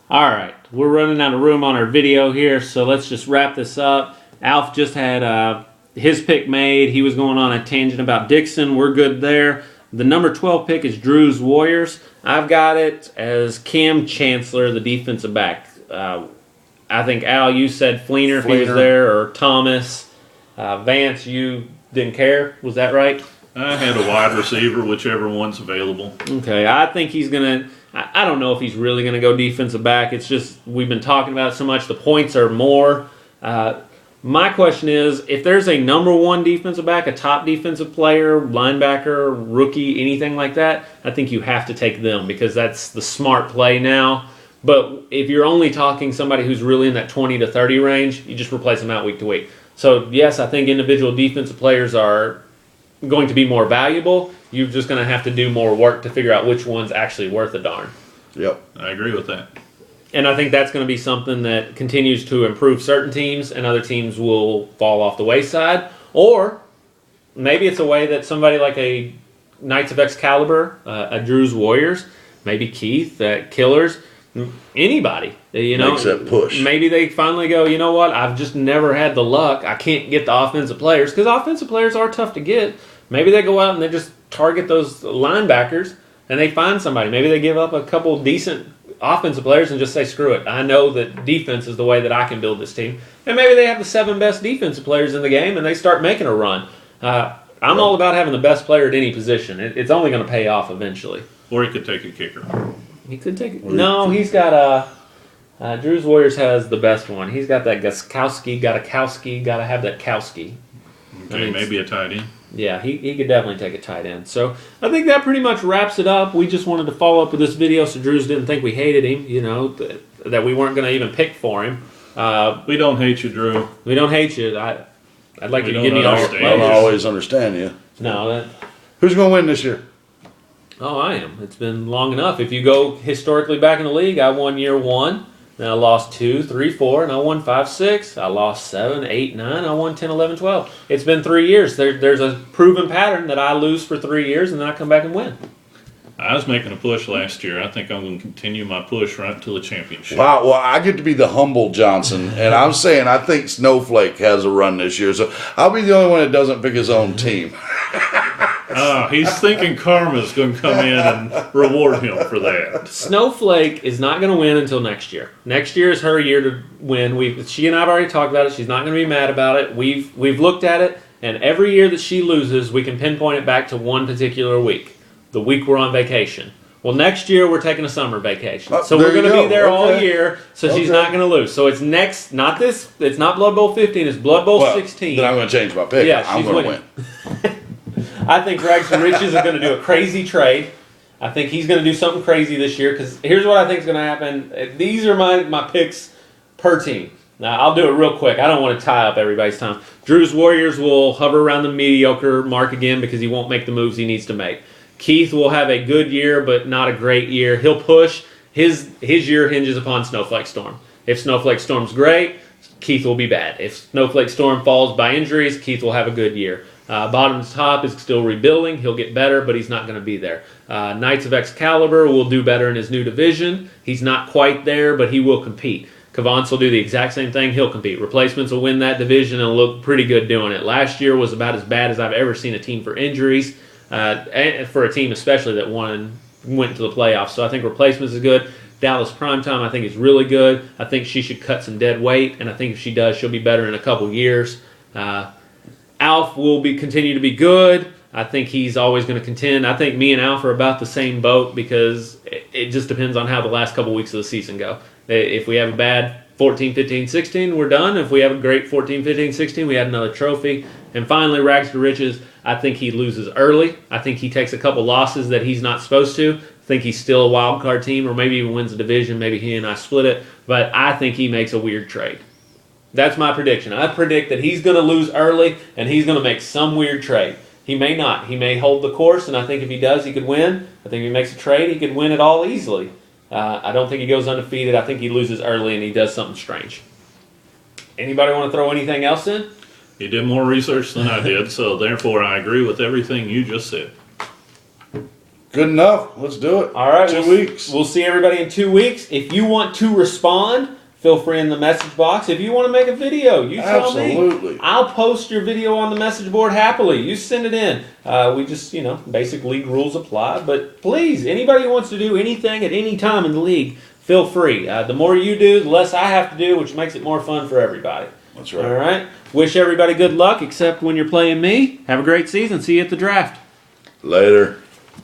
All right, we're running out of room on our video here, so let's just wrap this up. Alf just had his pick made. He was going on a tangent about Dixon. We're good there. The number 12 pick is Drew's Warriors. I've got it as Cam Chancellor, the defensive back. I think, Al, you said Fleener if he was there, or Thomas. Vance, you didn't care. Was that right? I had a wide receiver, whichever one's available. Okay, I think he's going to... I don't know if he's really going to go defensive back. It's just we've been talking about it so much. The points are more. My question is, if there's a number one defensive back, a top defensive player, linebacker, rookie, anything like that, I think you have to take them because that's the smart play now. But if you're only talking somebody who's really in that 20 to 30 range, you just replace them out week to week. So, yes, I think individual defensive players are going to be more valuable. You're just going to have to do more work to figure out which one's actually worth a darn. Yep. I agree with that. And I think that's going to be something that continues to improve certain teams, and other teams will fall off the wayside. Or maybe it's a way that somebody like a Knights of Excalibur, a Drew's Warriors, maybe Keith, Killers, anybody, makes that push. Maybe they finally go, you know what, I've just never had the luck. I can't get the offensive players, because offensive players are tough to get. Maybe they go out and they just target those linebackers, and they find somebody. Maybe they give up a couple decent offensive players and just say, screw it. I know that defense is the way that I can build this team. And maybe they have the 7 best defensive players in the game, and they start making a run. I'm all about having the best player at any position. It's only going to pay off eventually. Or he could take a kicker. He could take it. No, he's got Drew's Warriors has the best one. He's got that Gaskowski, got to have that Kowski. Okay, maybe a tight end. Yeah, he could definitely take a tight end. So I think that pretty much wraps it up. We just wanted to follow up with this video so Drews didn't think we hated him, that we weren't going to even pick for him. We don't hate you, Drew. We don't hate you. I'd like you to give me all your I don't always understand you. No. Who's going to win this year? Oh, I am. It's been long enough. If you go historically back in the league, I won year 1. Then I lost 2, 3, 4, and I won 5, 6. I lost 7, 8, 9. I won 10, 11, 12. It's been 3 years. There's a proven pattern that I lose for 3 years and then I come back and win. I was making a push last year. I think I'm going to continue my push right until the championship. Wow, well, I get to be the humble Johnson, and I'm saying I think Snowflake has a run this year, so I'll be the only one that doesn't pick his own team. He's thinking karma's going to come in and reward him for that. Snowflake is not going to win until next year. Next year is her year to win. She and I have already talked about it. She's not going to be mad about it. We've looked at it, and every year that she loses, we can pinpoint it back to one particular week, the week we're on vacation. Well, next year we're taking a summer vacation, so we're going to be there all year. So she's not going to lose. So it's next, not this. It's not Blood Bowl 15. It's Blood Bowl 16. Then I'm going to change my pick. Yeah, I'm going to win. I think Rags to Riches is going to do a crazy trade. I think he's going to do something crazy this year because here's what I think is going to happen. These are my picks per team. Now, I'll do it real quick. I don't want to tie up everybody's time. Drew's Warriors will hover around the mediocre mark again because he won't make the moves he needs to make. Keith will have a good year but not a great year. He'll push. His year hinges upon Snowflake Storm. If Snowflake Storm's great, Keith will be bad. If Snowflake Storm falls by injuries, Keith will have a good year. Bottom to top is still rebuilding. He'll get better, but he's not going to be there. Knights of Excalibur will do better in his new division. He's not quite there, but he will compete. Cavance will do the exact same thing. He'll compete. Replacements will win that division and look pretty good doing it. Last year was about as bad as I've ever seen a team for injuries, and for a team especially that went to the playoffs. So I think replacements is good. Dallas Primetime I think is really good. I think she should cut some dead weight, and I think if she does, she'll be better in a couple years. Alf will continue to be good. I think he's always going to contend. I think me and Alf are about the same boat because it just depends on how the last couple weeks of the season go. If we have a bad 14, 15, 16, we're done. If we have a great 14, 15, 16, we had another trophy. And finally, Rags to Riches, I think he loses early. I think he takes a couple losses that he's not supposed to. I think he's still a wild card team or maybe even wins the division. Maybe he and I split it. But I think he makes a weird trade. That's my prediction. I predict that he's going to lose early and he's going to make some weird trade. He may not. He may hold the course, and I think if he does, he could win. I think if he makes a trade, he could win it all easily. I don't think he goes undefeated. I think he loses early and he does something strange. Anybody want to throw anything else in? He did more research than I did, so therefore I agree with everything you just said. Good enough. Let's do it. All right, 2 weeks. We'll see everybody in 2 weeks. If you want to respond, feel free in the message box. If you want to make a video, you tell me. Absolutely. I'll post your video on the message board happily. You send it in. We just, basic league rules apply. But please, anybody who wants to do anything at any time in the league, feel free. The more you do, the less I have to do, which makes it more fun for everybody. That's right. All right. Wish everybody good luck, except when you're playing me. Have a great season. See you at the draft. Later.